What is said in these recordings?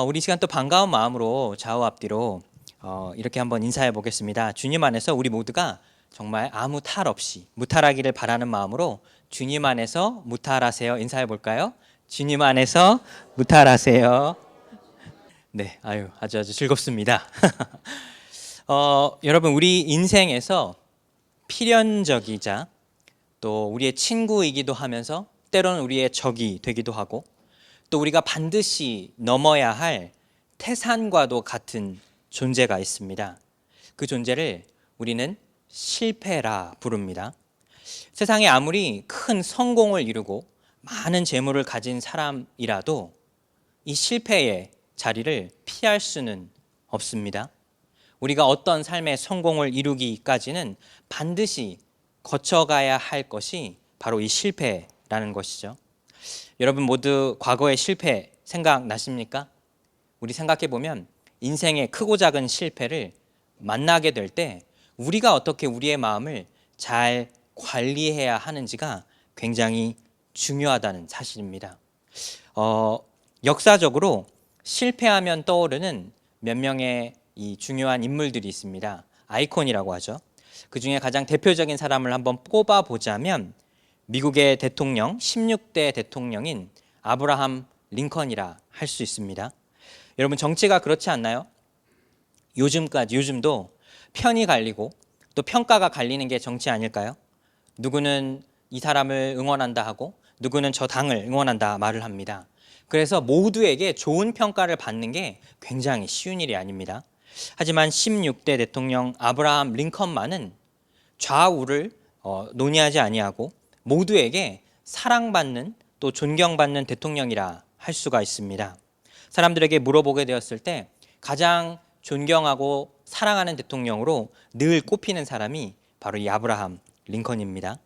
우리 시간 또 반가운 마음으로 좌우 앞뒤로 이렇게 한번 인사해 보겠습니다. 주님 안에서 우리 모두가 정말 아무 탈 없이 무탈하기를 바라는 마음으로 주님 안에서 무탈하세요. 인사해 볼까요? 주님 안에서 무탈하세요. 네, 아주 즐겁습니다. 여러분, 우리 인생에서 필연적이자 또 우리의 친구이기도 하면서 때로는 우리의 적이 되기도 하고 또 우리가 반드시 넘어야 할 태산과도 같은 존재가 있습니다. 그 존재를 우리는 실패라 부릅니다. 세상에 아무리 큰 성공을 이루고 많은 재물을 가진 사람이라도 이 실패의 자리를 피할 수는 없습니다. 우리가 어떤 삶의 성공을 이루기까지는 반드시 거쳐가야 할 것이 바로 이 실패라는 것이죠. 여러분 모두 과거의 실패 생각나십니까? 우리 생각해 보면 인생의 크고 작은 실패를 만나게 될 때 우리가 어떻게 우리의 마음을 잘 관리해야 하는지가 굉장히 중요하다는 사실입니다. 역사적으로 실패하면 떠오르는 몇 명의 이 중요한 인물들이 있습니다. 아이콘이라고 하죠. 그 중에 가장 대표적인 사람을 한번 꼽아보자면 미국의 대통령, 16대 대통령인 아브라함 링컨이라 할 수 있습니다. 여러분 정치가 그렇지 않나요? 요즘도 편이 갈리고 또 평가가 갈리는 게 정치 아닐까요? 누구는 이 사람을 응원한다 하고 누구는 저 당을 응원한다 말을 합니다. 그래서 모두에게 좋은 평가를 받는 게 굉장히 쉬운 일이 아닙니다. 하지만 16대 대통령 아브라함 링컨만은 좌우를 논의하지 아니하고 모두에게 사랑받는 또 존경받는 대통령이라 할 수가 있습니다. 사람들에게 물어보게 되었을 때 가장 존경하고 사랑하는 대통령으로 늘 꼽히는 사람이 바로 이 아브라함 링컨입니다.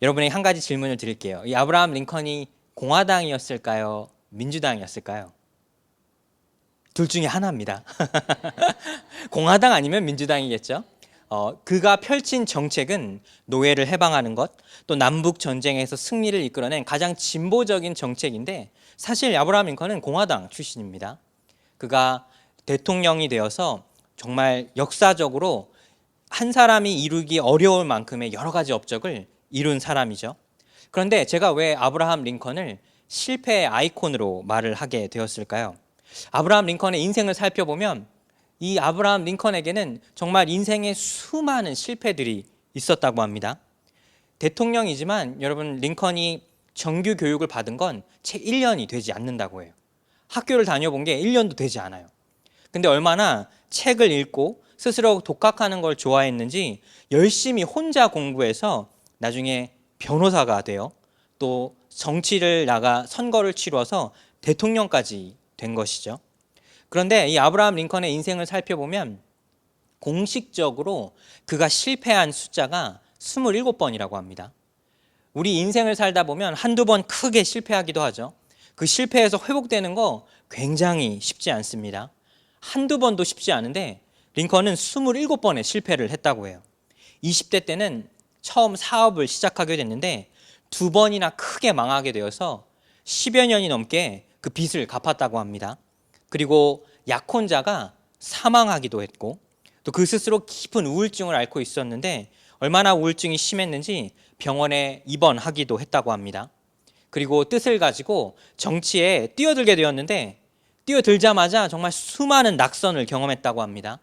여러분에게 한 가지 질문을 드릴게요. 이 아브라함 링컨이 공화당이었을까요? 민주당이었을까요? 둘 중에 하나입니다. 공화당 아니면 민주당이겠죠. 그가 펼친 정책은 노예를 해방하는 것, 또 남북 전쟁에서 승리를 이끌어낸 가장 진보적인 정책인데 사실 아브라함 링컨은 공화당 출신입니다. 그가 대통령이 되어서 정말 역사적으로 한 사람이 이루기 어려울 만큼의 여러 가지 업적을 이룬 사람이죠. 그런데 제가 왜 아브라함 링컨을 실패의 아이콘으로 말을 하게 되었을까요? 아브라함 링컨의 인생을 살펴보면 이 아브라함 링컨에게는 정말 인생의 수많은 실패들이 있었다고 합니다. 대통령이지만 여러분 링컨이 정규 교육을 받은 건 채 1년이 되지 않는다고 해요. 학교를 다녀본 게 1년도 되지 않아요. 근데 얼마나 책을 읽고 스스로 독학하는 걸 좋아했는지 열심히 혼자 공부해서 나중에 변호사가 돼요. 또 정치를 나가 선거를 치러서 대통령까지 된 것이죠. 그런데 이 아브라함 링컨의 인생을 살펴보면 공식적으로 그가 실패한 숫자가 27번이라고 합니다. 우리 인생을 살다 보면 한두 번 크게 실패하기도 하죠. 그 실패에서 회복되는 거 굉장히 쉽지 않습니다. 한두 번도 쉽지 않은데 링컨은 27번의 실패를 했다고 해요. 20대 때는 처음 사업을 시작하게 됐는데 두 번이나 크게 망하게 되어서 10여 년이 넘게 그 빚을 갚았다고 합니다. 그리고 약혼자가 사망하기도 했고 또 그 스스로 깊은 우울증을 앓고 있었는데 얼마나 우울증이 심했는지 병원에 입원하기도 했다고 합니다. 그리고 뜻을 가지고 정치에 뛰어들게 되었는데 뛰어들자마자 정말 수많은 낙선을 경험했다고 합니다.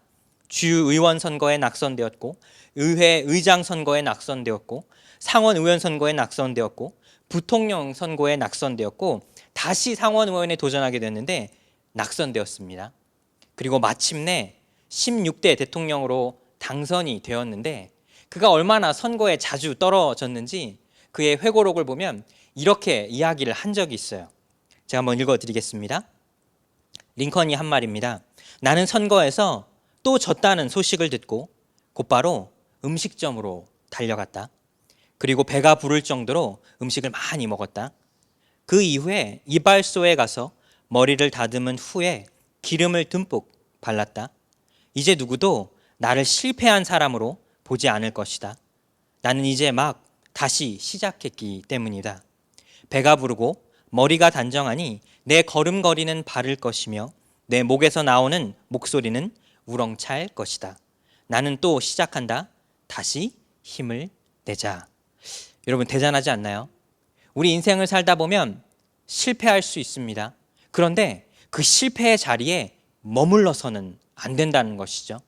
주의원 선거에 낙선되었고 의회 의장 선거에 낙선되었고 상원 의원 선거에 낙선되었고 부통령 선거에 낙선되었고 다시 상원 의원에 도전하게 됐는데 낙선되었습니다. 그리고 마침내 16대 대통령으로 당선이 되었는데 그가 얼마나 선거에 자주 떨어졌는지 그의 회고록을 보면 이렇게 이야기를 한 적이 있어요. 제가 한번 읽어드리겠습니다. 링컨이 한 말입니다. 나는 선거에서 또 졌다는 소식을 듣고 곧바로 음식점으로 달려갔다. 그리고 배가 부를 정도로 음식을 많이 먹었다. 그 이후에 이발소에 가서 머리를 다듬은 후에 기름을 듬뿍 발랐다. 이제 누구도 나를 실패한 사람으로 보지 않을 것이다. 나는 이제 막 다시 시작했기 때문이다. 배가 부르고 머리가 단정하니 내 걸음걸이는 바를 것이며 내 목에서 나오는 목소리는 우렁찰 것이다. 나는 또 시작한다. 다시 힘을 내자. 여러분 대단하지 않나요? 우리 인생을 살다 보면 실패할 수 있습니다. 그런데 그 실패의 자리에 머물러서는 안 된다는 것이죠.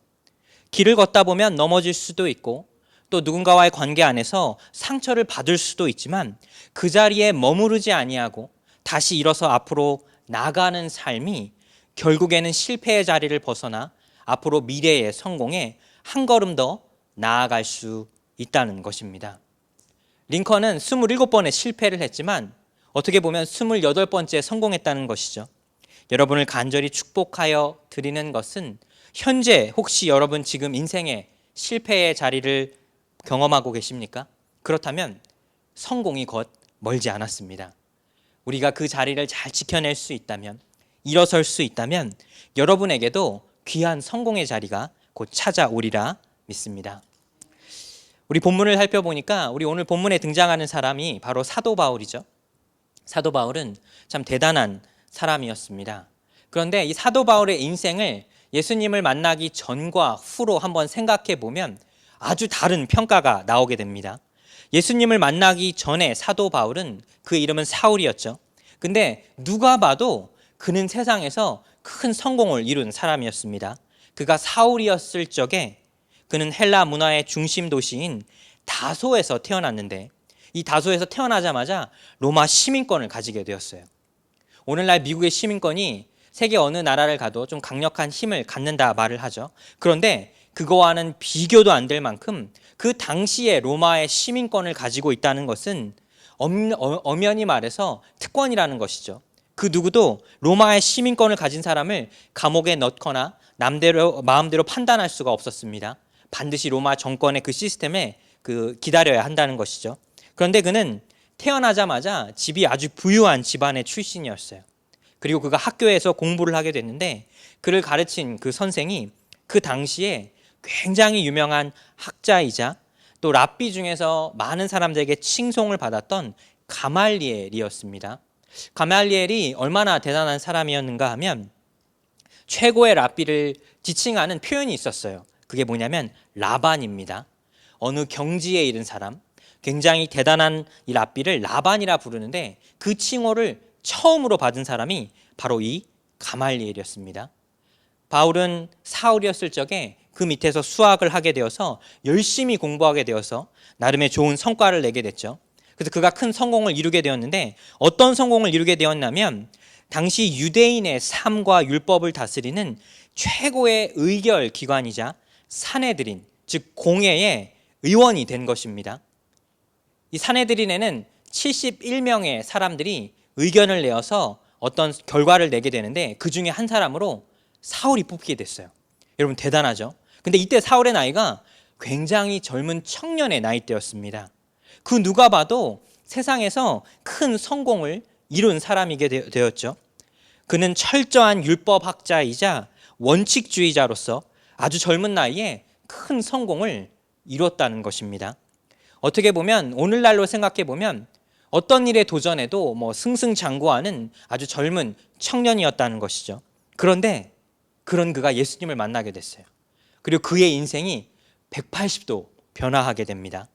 길을 걷다 보면 넘어질 수도 있고 또 누군가와의 관계 안에서 상처를 받을 수도 있지만 그 자리에 머무르지 아니하고 다시 일어서 앞으로 나가는 삶이 결국에는 실패의 자리를 벗어나 앞으로 미래의 성공에 한 걸음 더 나아갈 수 있다는 것입니다. 링컨은 27번의 실패를 했지만 어떻게 보면 28번째 성공했다는 것이죠. 여러분을 간절히 축복하여 드리는 것은 현재 혹시 여러분 지금 인생의 실패의 자리를 경험하고 계십니까? 그렇다면 성공이 곧 멀지 않았습니다. 우리가 그 자리를 잘 지켜낼 수 있다면, 일어설 수 있다면 여러분에게도 귀한 성공의 자리가 곧 찾아오리라 믿습니다. 우리 본문을 살펴보니까 우리 오늘 본문에 등장하는 사람이 바로 사도 바울이죠. 사도 바울은 참 대단한 사람이었습니다. 그런데 이 사도 바울의 인생을 예수님을 만나기 전과 후로 한번 생각해 보면 아주 다른 평가가 나오게 됩니다. 예수님을 만나기 전에 사도 바울은 그 이름은 사울이었죠. 근데 누가 봐도 그는 세상에서 큰 성공을 이룬 사람이었습니다. 그가 사울이었을 적에 그는 헬라 문화의 중심 도시인 다소에서 태어났는데 이 다소에서 태어나자마자 로마 시민권을 가지게 되었어요. 오늘날 미국의 시민권이 세계 어느 나라를 가도 좀 강력한 힘을 갖는다 말을 하죠. 그런데 그거와는 비교도 안 될 만큼 그 당시에 로마의 시민권을 가지고 있다는 것은 엄연히 말해서 특권이라는 것이죠. 그 누구도 로마의 시민권을 가진 사람을 감옥에 넣거나 마음대로 판단할 수가 없었습니다. 반드시 로마 정권의 그 시스템에 기다려야 한다는 것이죠. 그런데 그는 태어나자마자 집이 아주 부유한 집안의 출신이었어요. 그리고 그가 학교에서 공부를 하게 됐는데 그를 가르친 그 선생이 그 당시에 굉장히 유명한 학자이자 또 랍비 중에서 많은 사람들에게 칭송을 받았던 가말리엘이었습니다. 가말리엘이 얼마나 대단한 사람이었는가 하면 최고의 랍비를 지칭하는 표현이 있었어요. 그게 뭐냐면 라반입니다. 어느 경지에 이른 사람, 굉장히 대단한 이 랍비를 라반이라 부르는데 그 칭호를 처음으로 받은 사람이 바로 이 가말리엘이었습니다. 바울은 사울이었을 적에 그 밑에서 수학을 하게 되어서 열심히 공부하게 되어서 나름의 좋은 성과를 내게 됐죠. 그래서 그가 큰 성공을 이루게 되었는데 어떤 성공을 이루게 되었냐면 당시 유대인의 삶과 율법을 다스리는 최고의 의결 기관이자 산헤드린, 즉 공회의 의원이 된 것입니다. 이 산헤드린에는 71명의 사람들이 의견을 내어서 어떤 결과를 내게 되는데 그 중에 한 사람으로 사울이 뽑히게 됐어요. 여러분 대단하죠? 근데 이때 사울의 나이가 굉장히 젊은 청년의 나이대였습니다. 그 누가 봐도 세상에서 큰 성공을 이룬 사람이게 되었죠. 그는 철저한 율법학자이자 원칙주의자로서 아주 젊은 나이에 큰 성공을 이뤘다는 것입니다. 어떻게 보면 오늘날로 생각해 보면 어떤 일에 도전해도 승승장구하는 아주 젊은 청년이었다는 것이죠. 그런데 그런 그가 예수님을 만나게 됐어요. 그리고 그의 인생이 180도 변화하게 됩니다.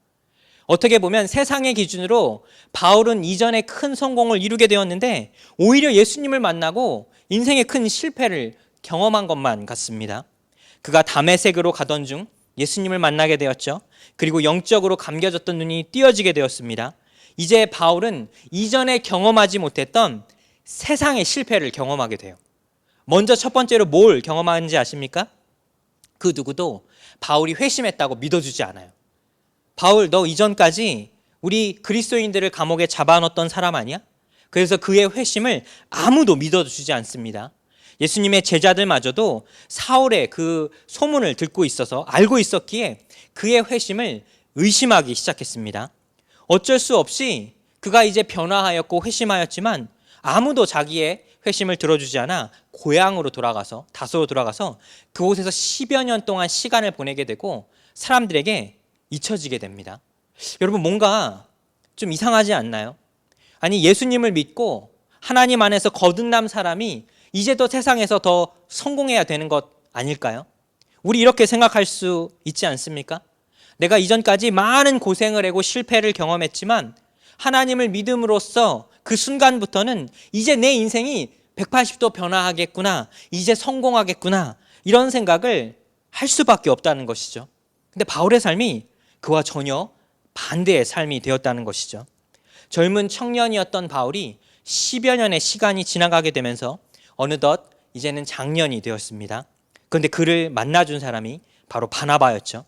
어떻게 보면 세상의 기준으로 바울은 이전에 큰 성공을 이루게 되었는데 오히려 예수님을 만나고 인생의 큰 실패를 경험한 것만 같습니다. 그가 다메섹으로 가던 중 예수님을 만나게 되었죠. 그리고 영적으로 감겨졌던 눈이 띄어지게 되었습니다. 이제 바울은 이전에 경험하지 못했던 세상의 실패를 경험하게 돼요. 먼저 첫 번째로 뭘 경험하는지 아십니까? 그 누구도 바울이 회심했다고 믿어주지 않아요. 바울, 너 이전까지 우리 그리스도인들을 감옥에 잡아넣었던 사람 아니야? 그래서 그의 회심을 아무도 믿어주지 않습니다. 예수님의 제자들마저도 사울의 그 소문을 듣고 있어서 알고 있었기에 그의 회심을 의심하기 시작했습니다. 어쩔 수 없이 그가 이제 변화하였고 회심하였지만 아무도 자기의 회심을 들어주지 않아 고향으로 돌아가서 다소로 돌아가서 그곳에서 10여 년 동안 시간을 보내게 되고 사람들에게 잊혀지게 됩니다. 여러분 뭔가 좀 이상하지 않나요? 아니 예수님을 믿고 하나님 안에서 거듭난 사람이 이제 더 세상에서 더 성공해야 되는 것 아닐까요? 우리 이렇게 생각할 수 있지 않습니까? 내가 이전까지 많은 고생을 하고 실패를 경험했지만 하나님을 믿음으로써 그 순간부터는 이제 내 인생이 180도 변화하겠구나, 이제 성공하겠구나, 이런 생각을 할 수밖에 없다는 것이죠. 근데 바울의 삶이 그와 전혀 반대의 삶이 되었다는 것이죠. 젊은 청년이었던 바울이 10여 년의 시간이 지나가게 되면서 어느덧 이제는 장년이 되었습니다. 그런데 그를 만나준 사람이 바로 바나바였죠.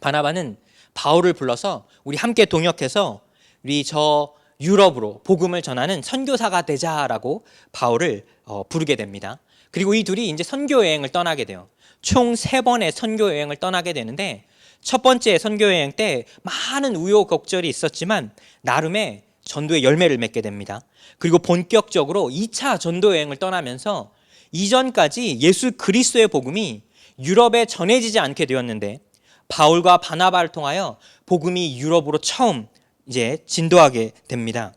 바나바는 바울을 불러서 우리 함께 동역해서 우리 저 유럽으로 복음을 전하는 선교사가 되자라고 바울을 부르게 됩니다. 그리고 이 둘이 이제 선교 여행을 떠나게 돼요. 총 3번의 선교 여행을 떠나게 되는데 첫 번째 선교 여행 때 많은 우여곡절이 있었지만 나름의 전도의 열매를 맺게 됩니다. 그리고 본격적으로 2차 전도 여행을 떠나면서 이전까지 예수 그리스도의 복음이 유럽에 전해지지 않게 되었는데 바울과 바나바를 통하여 복음이 유럽으로 처음 이제 진도하게 됩니다.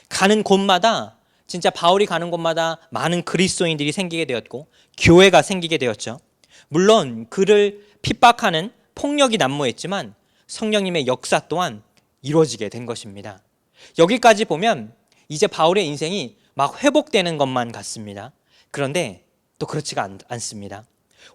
가는 곳마다 진짜 바울이 가는 곳마다 많은 그리스도인들이 생기게 되었고 교회가 생기게 되었죠. 물론 그를 핍박하는 폭력이 난무했지만 성령님의 역사 또한 이루어지게 된 것입니다. 여기까지 보면 이제 바울의 인생이 막 회복되는 것만 같습니다. 그런데 또 그렇지가 않습니다.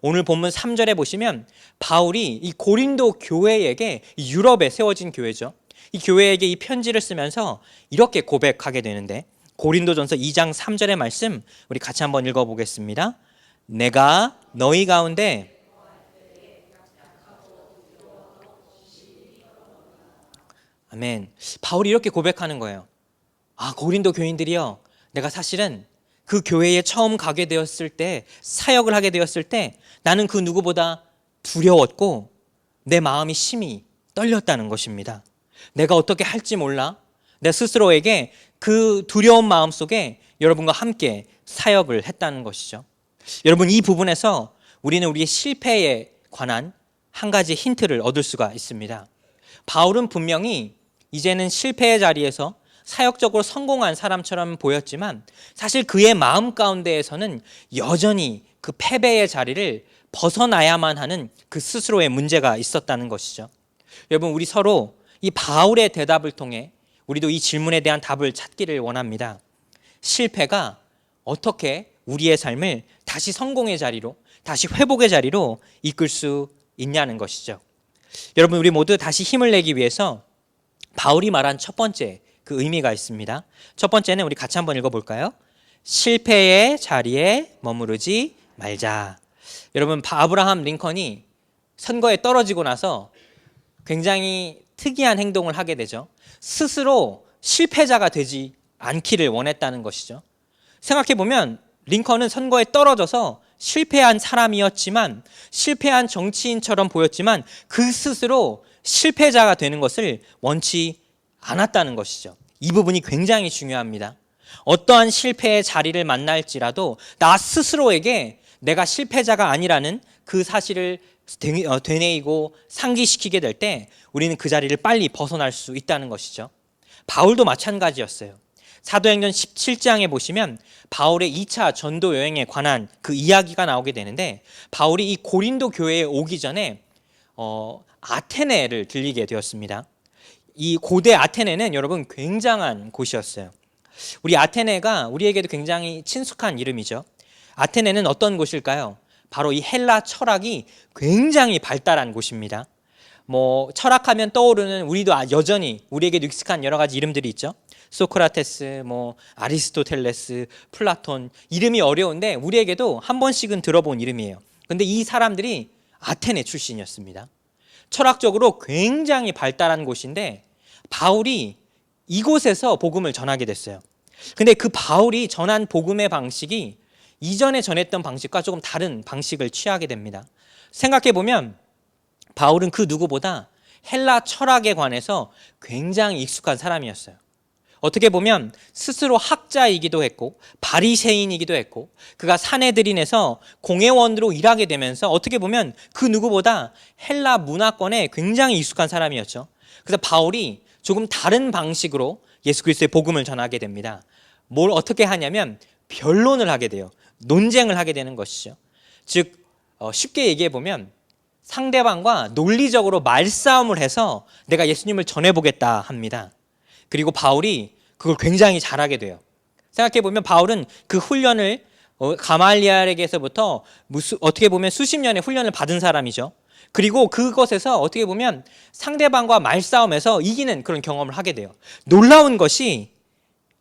오늘 본문 3절에 보시면 바울이 이 고린도 교회에게, 유럽에 세워진 교회죠, 이 교회에게 이 편지를 쓰면서 이렇게 고백하게 되는데 고린도전서 2장 3절의 말씀 우리 같이 한번 읽어보겠습니다. 내가 너희 가운데 아멘. 바울이 이렇게 고백하는 거예요. 아, 고린도 교인들이요, 내가 사실은 그 교회에 처음 가게 되었을 때, 사역을 하게 되었을 때 나는 그 누구보다 두려웠고 내 마음이 심히 떨렸다는 것입니다. 내가 어떻게 할지 몰라 내 스스로에게 그 두려운 마음 속에 여러분과 함께 사역을 했다는 것이죠. 여러분, 이 부분에서 우리는 우리의 실패에 관한 한 가지 힌트를 얻을 수가 있습니다. 바울은 분명히 이제는 실패의 자리에서 사역적으로 성공한 사람처럼 보였지만 사실 그의 마음 가운데에서는 여전히 그 패배의 자리를 벗어나야만 하는 그 스스로의 문제가 있었다는 것이죠. 여러분, 우리 서로 이 바울의 대답을 통해 우리도 이 질문에 대한 답을 찾기를 원합니다. 실패가 어떻게 우리의 삶을 다시 성공의 자리로, 다시 회복의 자리로 이끌 수 있냐는 것이죠. 여러분, 우리 모두 다시 힘을 내기 위해서 바울이 말한 첫 번째 그 의미가 있습니다. 첫 번째는 우리 같이 한번 읽어볼까요? 실패의 자리에 머무르지 말자. 여러분, 아브라함 링컨이 선거에 떨어지고 나서 굉장히 특이한 행동을 하게 되죠. 스스로 실패자가 되지 않기를 원했다는 것이죠. 생각해보면 링컨은 선거에 떨어져서 실패한 사람이었지만, 실패한 정치인처럼 보였지만 그 스스로 실패자가 되는 것을 원치 않았다는 것이죠. 이 부분이 굉장히 중요합니다. 어떠한 실패의 자리를 만날지라도 나 스스로에게 내가 실패자가 아니라는 그 사실을 되뇌이고 상기시키게 될 때 우리는 그 자리를 빨리 벗어날 수 있다는 것이죠. 바울도 마찬가지였어요. 사도행전 17장에 보시면 바울의 2차 전도 여행에 관한 그 이야기가 나오게 되는데, 바울이 이 고린도 교회에 오기 전에 아테네를 들리게 되었습니다. 이 고대 아테네는 여러분 굉장한 곳이었어요. 우리 아테네가 우리에게도 굉장히 친숙한 이름이죠. 아테네는 어떤 곳일까요? 바로 이 헬라 철학이 굉장히 발달한 곳입니다. 철학하면 떠오르는, 우리도 여전히 우리에게도 익숙한 여러 가지 이름들이 있죠. 소크라테스, 아리스토텔레스, 플라톤, 이름이 어려운데 우리에게도 한 번씩은 들어본 이름이에요. 그런데 이 사람들이 아테네 출신이었습니다. 철학적으로 굉장히 발달한 곳인데 바울이 이곳에서 복음을 전하게 됐어요. 근데 그 바울이 전한 복음의 방식이 이전에 전했던 방식과 조금 다른 방식을 취하게 됩니다. 생각해보면 바울은 그 누구보다 헬라 철학에 관해서 굉장히 익숙한 사람이었어요. 어떻게 보면 스스로 학자이기도 했고 바리새인이기도 했고, 그가 사내들인에서 공회원으로 일하게 되면서 어떻게 보면 그 누구보다 헬라 문화권에 굉장히 익숙한 사람이었죠. 그래서 바울이 조금 다른 방식으로 예수 그리스도의 복음을 전하게 됩니다. 뭘 어떻게 하냐면 변론을 하게 돼요. 논쟁을 하게 되는 것이죠. 즉 쉽게 얘기해 보면 상대방과 논리적으로 말싸움을 해서 내가 예수님을 전해보겠다 합니다. 그리고 바울이 그걸 굉장히 잘하게 돼요. 생각해 보면 바울은 그 훈련을 가말리엘에게서부터 어떻게 보면 수십 년의 훈련을 받은 사람이죠. 그리고 그것에서 어떻게 보면 상대방과 말싸움에서 이기는 그런 경험을 하게 돼요. 놀라운 것이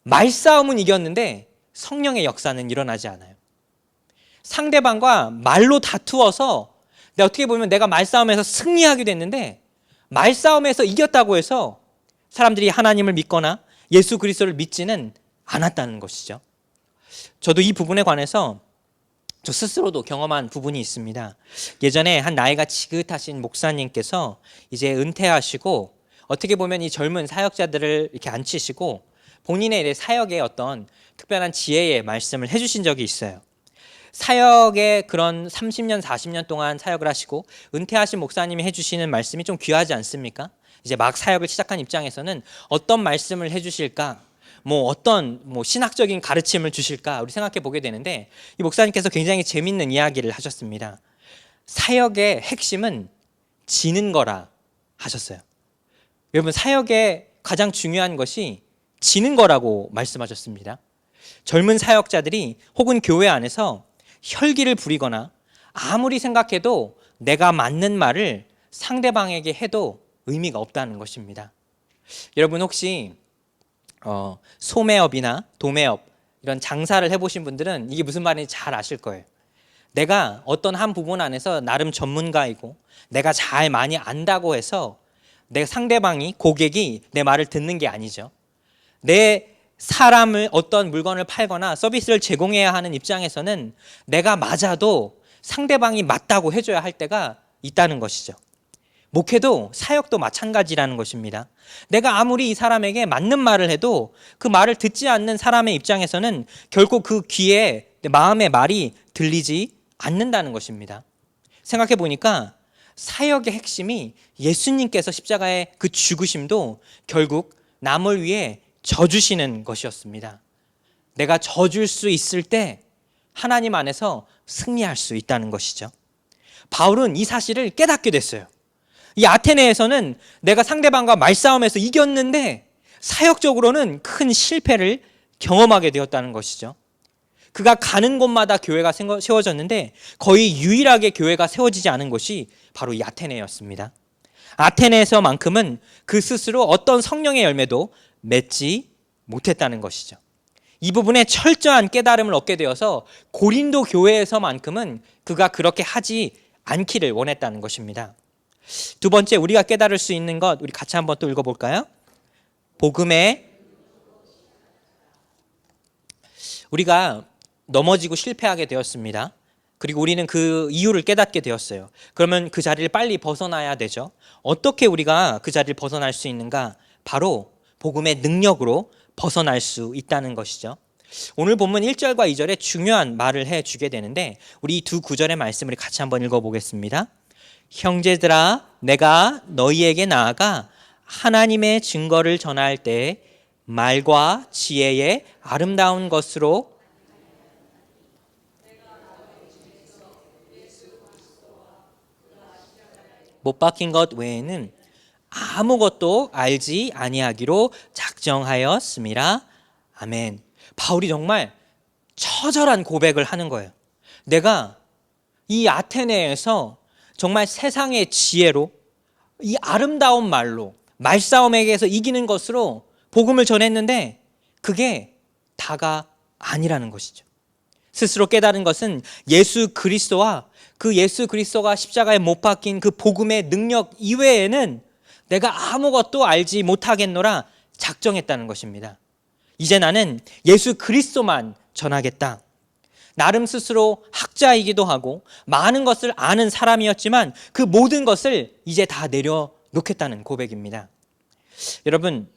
말싸움은 이겼는데 성령의 역사는 일어나지 않아요. 상대방과 말로 다투어서 어떻게 보면 내가 말싸움에서 승리하게 됐는데 말싸움에서 이겼다고 해서 사람들이 하나님을 믿거나 예수 그리스도를 믿지는 않았다는 것이죠. 저도 이 부분에 관해서 저 스스로도 경험한 부분이 있습니다. 예전에 한 나이가 지긋하신 목사님께서 이제 은퇴하시고 어떻게 보면 이 젊은 사역자들을 이렇게 앉히시고 본인의 사역의 어떤 특별한 지혜의 말씀을 해주신 적이 있어요. 사역에 그런 30년, 40년 동안 사역을 하시고 은퇴하신 목사님이 해주시는 말씀이 좀 귀하지 않습니까? 이제 막 사역을 시작한 입장에서는 어떤 말씀을 해주실까? 어떤 신학적인 가르침을 주실까? 우리 생각해 보게 되는데 이 목사님께서 굉장히 재밌는 이야기를 하셨습니다. 사역의 핵심은 지는 거라 하셨어요. 여러분, 사역의 가장 중요한 것이 지는 거라고 말씀하셨습니다. 젊은 사역자들이 혹은 교회 안에서 혈기를 부리거나 아무리 생각해도 내가 맞는 말을 상대방에게 해도 의미가 없다는 것입니다. 여러분 혹시 소매업이나 도매업 이런 장사를 해보신 분들은 이게 무슨 말인지 잘 아실 거예요. 내가 어떤 한 부분 안에서 나름 전문가이고 내가 잘 많이 안다고 해서 내 상대방이 고객이 내 말을 듣는 게 아니죠. 내 사람을 어떤 물건을 팔거나 서비스를 제공해야 하는 입장에서는 내가 맞아도 상대방이 맞다고 해줘야 할 때가 있다는 것이죠. 목회도 사역도 마찬가지라는 것입니다. 내가 아무리 이 사람에게 맞는 말을 해도 그 말을 듣지 않는 사람의 입장에서는 결국 그 귀에 내 마음의 말이 들리지 않는다는 것입니다. 생각해 보니까 사역의 핵심이 예수님께서 십자가의 그 죽으심도 결국 남을 위해 져주시는 것이었습니다. 내가 져줄 수 있을 때 하나님 안에서 승리할 수 있다는 것이죠. 바울은 이 사실을 깨닫게 됐어요. 이 아테네에서는 내가 상대방과 말싸움에서 이겼는데 사역적으로는 큰 실패를 경험하게 되었다는 것이죠. 그가 가는 곳마다 교회가 세워졌는데 거의 유일하게 교회가 세워지지 않은 곳이 바로 이 아테네였습니다. 아테네에서만큼은 그 스스로 어떤 성령의 열매도 맺지 못했다는 것이죠. 이 부분에 철저한 깨달음을 얻게 되어서 고린도 교회에서만큼은 그가 그렇게 하지 않기를 원했다는 것입니다. 두 번째, 우리가 깨달을 수 있는 것, 우리 같이 한번 또 읽어볼까요? 우리가 넘어지고 실패하게 되었습니다. 그리고 우리는 그 이유를 깨닫게 되었어요. 그러면 그 자리를 빨리 벗어나야 되죠. 어떻게 우리가 그 자리를 벗어날 수 있는가? 바로 복음의 능력으로 벗어날 수 있다는 것이죠. 오늘 본문 1절과 2절에 중요한 말을 해주게 되는데 우리 이 두 구절의 말씀을 같이 한번 읽어보겠습니다. 형제들아, 내가 너희에게 나아가 하나님의 증거를 전할 때 말과 지혜의 아름다운 것으로 못 박힌 것 외에는 아무것도 알지 아니하기로 작정하였습니다. 아멘. 바울이 정말 처절한 고백을 하는 거예요. 내가 이 아테네에서 정말 세상의 지혜로 이 아름다운 말로 말싸움에게서 이기는 것으로 복음을 전했는데 그게 다가 아니라는 것이죠. 스스로 깨달은 것은 예수 그리스도와 그 예수 그리스도가 십자가에 못 박힌 그 복음의 능력 이외에는 내가 아무것도 알지 못하겠노라 작정했다는 것입니다. 이제 나는 예수 그리스도만 전하겠다. 나름 스스로 학자이기도 하고 많은 것을 아는 사람이었지만 그 모든 것을 이제 다 내려놓겠다는 고백입니다. 여러분은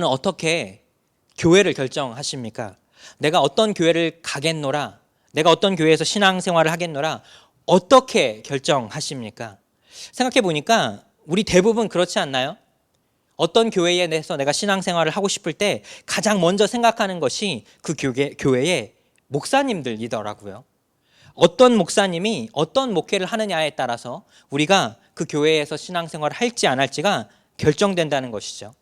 어떻게 교회를 결정하십니까? 내가 어떤 교회를 가겠노라, 내가 어떤 교회에서 신앙생활을 하겠노라, 어떻게 결정하십니까? 생각해 보니까 우리 대부분 그렇지 않나요? 어떤 교회에 대해서 내가 신앙생활을 하고 싶을 때 가장 먼저 생각하는 것이 그 교회의 목사님들이더라고요. 어떤 목사님이 어떤 목회를 하느냐에 따라서 우리가 그 교회에서 신앙생활을 할지 안 할지가 결정된다는 것이죠.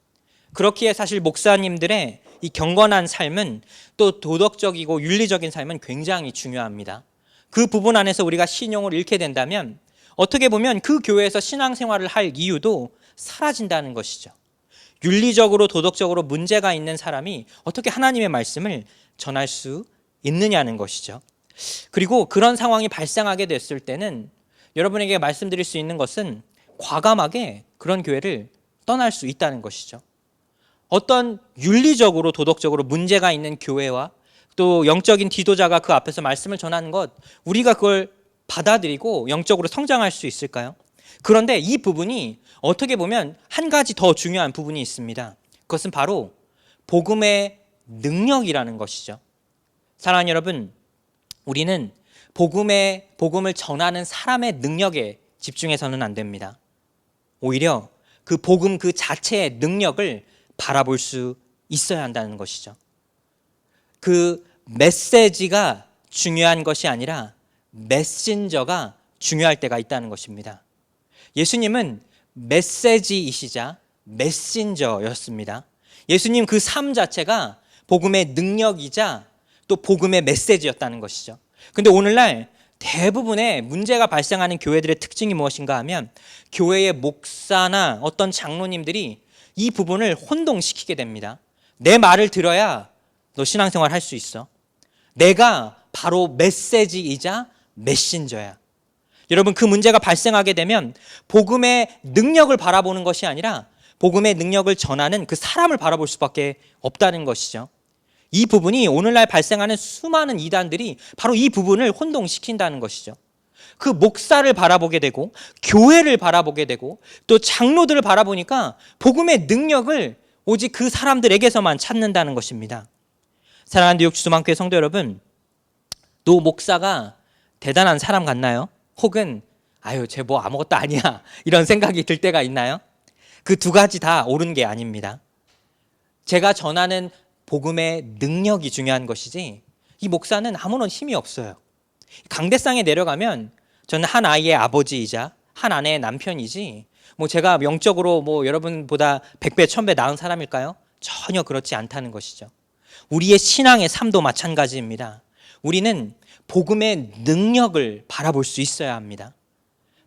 그렇기에 사실 목사님들의 이 경건한 삶은 또 도덕적이고 윤리적인 삶은 굉장히 중요합니다. 그 부분 안에서 우리가 신용을 잃게 된다면 어떻게 보면 그 교회에서 신앙생활을 할 이유도 사라진다는 것이죠. 윤리적으로 도덕적으로 문제가 있는 사람이 어떻게 하나님의 말씀을 전할 수 있느냐는 것이죠. 그리고 그런 상황이 발생하게 됐을 때는 여러분에게 말씀드릴 수 있는 것은 과감하게 그런 교회를 떠날 수 있다는 것이죠. 어떤 윤리적으로 도덕적으로 문제가 있는 교회와 또 영적인 지도자가 그 앞에서 말씀을 전하는 것, 우리가 그걸 받아들이고 영적으로 성장할 수 있을까요? 그런데 이 부분이 어떻게 보면 한 가지 더 중요한 부분이 있습니다. 그것은 바로 복음의 능력이라는 것이죠. 사랑하는 여러분, 우리는 복음을 전하는 사람의 능력에 집중해서는 안 됩니다. 오히려 그 복음 그 자체의 능력을 바라볼 수 있어야 한다는 것이죠. 그 메시지가 중요한 것이 아니라 메신저가 중요할 때가 있다는 것입니다. 예수님은 메시지이시자 메신저였습니다. 예수님 그 삶 자체가 복음의 능력이자 또 복음의 메시지였다는 것이죠. 근데 오늘날 대부분의 문제가 발생하는 교회들의 특징이 무엇인가 하면 교회의 목사나 어떤 장로님들이 이 부분을 혼동시키게 됩니다. 내 말을 들어야 너 신앙생활 할 수 있어. 내가 바로 메시지이자 메신저야. 여러분, 그 문제가 발생하게 되면 복음의 능력을 바라보는 것이 아니라 복음의 능력을 전하는 그 사람을 바라볼 수밖에 없다는 것이죠. 이 부분이 오늘날 발생하는 수많은 이단들이 바로 이 부분을 혼동시킨다는 것이죠. 그 목사를 바라보게 되고 교회를 바라보게 되고 또 장로들을 바라보니까 복음의 능력을 오직 그 사람들에게서만 찾는다는 것입니다. 사랑하는 뉴욕 주소만교회 성도 여러분, 노 목사가 대단한 사람 같나요? 혹은 아유 쟤 뭐 아무것도 아니야 이런 생각이 들 때가 있나요? 그 두 가지 다 옳은 게 아닙니다. 제가 전하는 복음의 능력이 중요한 것이지 이 목사는 아무런 힘이 없어요. 강대상에 내려가면 저는 한 아이의 아버지이자 한 아내의 남편이지 뭐 제가 영적으로 뭐 여러분보다 100배 1000배 나은 사람일까요? 전혀 그렇지 않다는 것이죠. 우리의 신앙의 삶도 마찬가지입니다. 우리는 복음의 능력을 바라볼 수 있어야 합니다.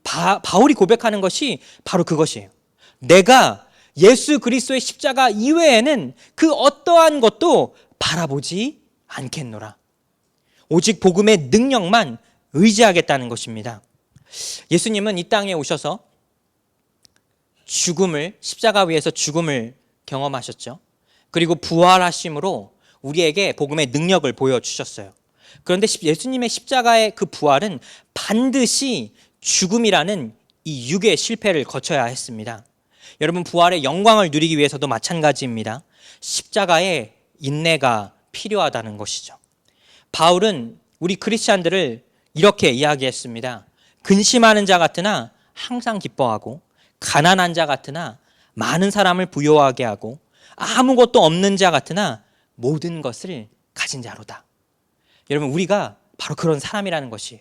바울이 고백하는 것이 바로 그것이에요. 내가 예수 그리스도의 십자가 이외에는 그 어떠한 것도 바라보지 않겠노라. 오직 복음의 능력만 의지하겠다는 것입니다. 예수님은 이 땅에 오셔서 십자가 위에서 죽음을 경험하셨죠. 그리고 부활하심으로 우리에게 복음의 능력을 보여주셨어요. 그런데 예수님의 십자가의 그 부활은 반드시 죽음이라는 이 육의 실패를 거쳐야 했습니다. 여러분, 부활의 영광을 누리기 위해서도 마찬가지입니다. 십자가의 인내가 필요하다는 것이죠. 바울은 우리 크리스찬들을 이렇게 이야기했습니다. 근심하는 자 같으나 항상 기뻐하고 가난한 자 같으나 많은 사람을 부요하게 하고 아무것도 없는 자 같으나 모든 것을 가진 자로다. 여러분, 우리가 바로 그런 사람이라는 것이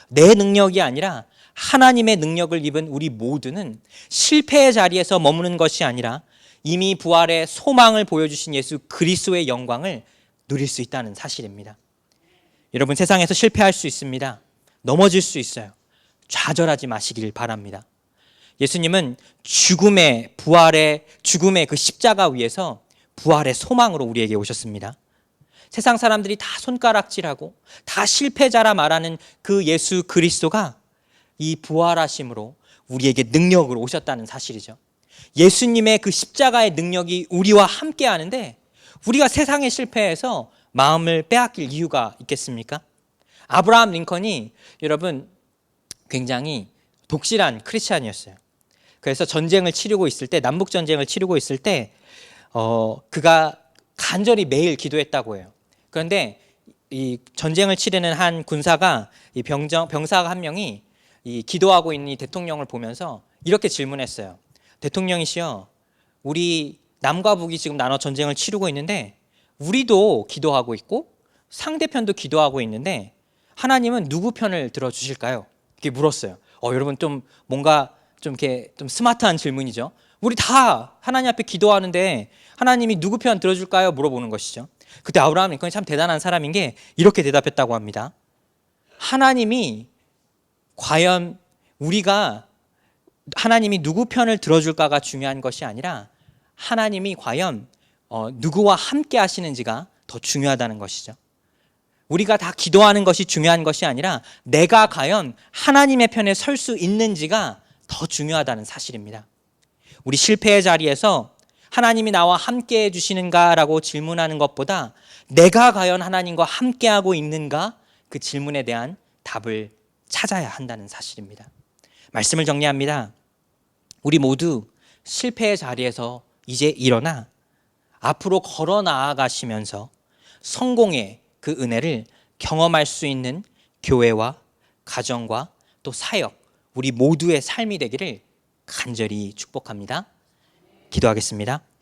내 능력이 아니라 하나님의 능력을 입은 우리 모두는 실패의 자리에서 머무는 것이 아니라 이미 부활의 소망을 보여주신 예수 그리스도의 영광을 누릴 수 있다는 사실입니다. 여러분, 세상에서 실패할 수 있습니다. 넘어질 수 있어요. 좌절하지 마시길 바랍니다. 예수님은 죽음의 그 십자가 위에서 부활의 소망으로 우리에게 오셨습니다. 세상 사람들이 다 손가락질하고 다 실패자라 말하는 그 예수 그리스도가 이 부활하심으로 우리에게 능력으로 오셨다는 사실이죠. 예수님의 그 십자가의 능력이 우리와 함께 하는데 우리가 세상의 실패에서 마음을 빼앗길 이유가 있겠습니까? 아브라함 링컨이 여러분 굉장히 독실한 크리스찬이었어요. 그래서 전쟁을 치르고 있을 때, 남북 전쟁을 치르고 있을 때 그가 간절히 매일 기도했다고 해요. 그런데 이 전쟁을 치르는 한 군사가 이 병사가 한 명이 이 기도하고 있는 이 대통령을 보면서 이렇게 질문했어요. 대통령이시여, 우리 남과 북이 지금 나눠 전쟁을 치르고 있는데 우리도 기도하고 있고 상대편도 기도하고 있는데 하나님은 누구 편을 들어주실까요? 이렇게 물었어요. 여러분 좀 뭔가 좀 이렇게 좀 스마트한 질문이죠. 우리 다 하나님 앞에 기도하는데 하나님이 누구 편 들어줄까요? 물어보는 것이죠. 그때 아브라함 링컨이 참 대단한 사람인 게 이렇게 대답했다고 합니다. 하나님이 과연 우리가 하나님이 누구 편을 들어줄까가 중요한 것이 아니라 하나님이 과연 누구와 함께 하시는지가 더 중요하다는 것이죠. 우리가 다 기도하는 것이 중요한 것이 아니라 내가 과연 하나님의 편에 설 수 있는지가 더 중요하다는 사실입니다. 우리 실패의 자리에서 하나님이 나와 함께 해주시는가라고 질문하는 것보다 내가 과연 하나님과 함께하고 있는가, 그 질문에 대한 답을 찾아야 한다는 사실입니다. 말씀을 정리합니다. 우리 모두 실패의 자리에서 이제 일어나 앞으로 걸어 나아가시면서 성공의 그 은혜를 경험할 수 있는 교회와 가정과 또 사역, 우리 모두의 삶이 되기를 간절히 축복합니다. 기도하겠습니다.